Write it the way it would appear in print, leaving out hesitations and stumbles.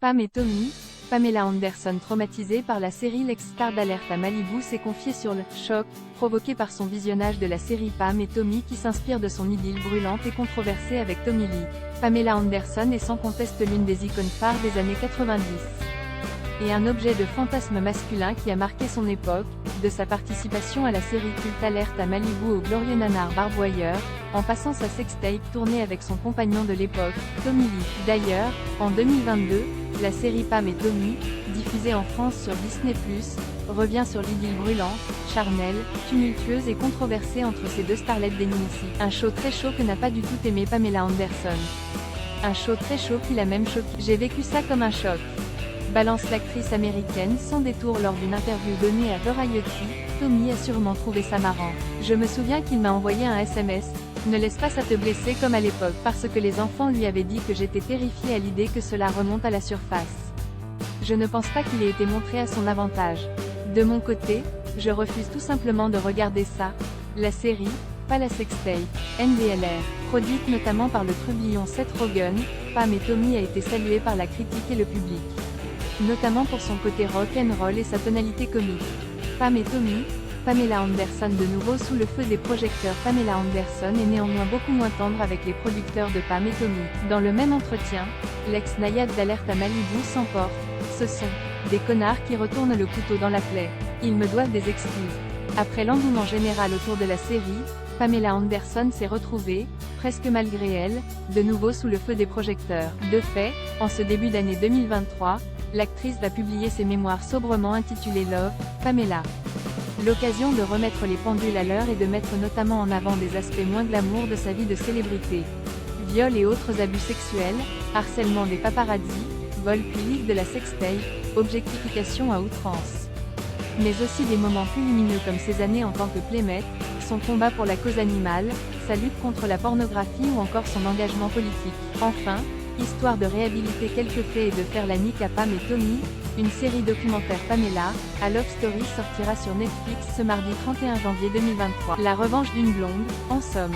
Pam et Tommy. Pamela Anderson, traumatisée par la série, l'ex-star d'Alerte à Malibu s'est confiée sur le « choc » provoqué par son visionnage de la série Pam et Tommy, qui s'inspire de son idylle brûlante et controversée avec Tommy Lee. Pamela Anderson est sans conteste l'une des icônes phares des années 90. Et un objet de fantasme masculin qui a marqué son époque, de sa participation à la série culte Alerte à Malibu au glorieux nanar barboyeur, en passant sa sextape tournée avec son compagnon de l'époque, Tommy Lee. D'ailleurs, en 2022, la série Pam et Tommy, diffusée en France sur Disney+, revient sur l'idylle brûlante, charnelle, tumultueuse et controversée entre ces deux starlettes d'Enici. Un show très chaud que n'a pas du tout aimé Pamela Anderson. Un show très chaud qui l'a même choqué. J'ai vécu ça comme un choc. Balance l'actrice américaine sans détour lors d'une interview donnée à Variety. Tommy a sûrement trouvé ça marrant. Je me souviens qu'il m'a envoyé un SMS. Ne laisse pas ça te blesser comme à l'époque, parce que les enfants lui avaient dit que j'étais terrifiée à l'idée que cela remonte à la surface. Je ne pense pas qu'il ait été montré à son avantage. De mon côté, je refuse tout simplement de regarder ça. La série, pas la sextape. NDLR, produite notamment par le trublion Seth Rogen, Pam et Tommy a été saluée par la critique et le public. Notamment pour son côté rock-and-roll et sa tonalité comique. Pam et Tommy. Pamela Anderson de nouveau sous le feu des projecteurs. Pamela Anderson est néanmoins beaucoup moins tendre avec les producteurs de Pam et Tommy. Dans le même entretien, l'ex-naïade d'Alerte à Malibu s'emporte. Ce sont des connards qui retournent le couteau dans la plaie. Ils me doivent des excuses. Après l'engouement général autour de la série, Pamela Anderson s'est retrouvée, presque malgré elle, de nouveau sous le feu des projecteurs. De fait, en ce début d'année 2023, l'actrice va publier ses mémoires sobrement intitulées Love, Pamela. L'occasion de remettre les pendules à l'heure et de mettre notamment en avant des aspects moins glamour de sa vie de célébrité. Viol et autres abus sexuels, harcèlement des paparazzis, vol puis leak de la sextape, objectification à outrance. Mais aussi des moments plus lumineux comme ses années en tant que playmate, son combat pour la cause animale, sa lutte contre la pornographie ou encore son engagement politique. Enfin, histoire de réhabiliter quelques faits et de faire la nique à Pam et Tommy, une série documentaire Pamela, A Love Story sortira sur Netflix ce mardi 31 janvier 2023. La revanche d'une blonde, en somme.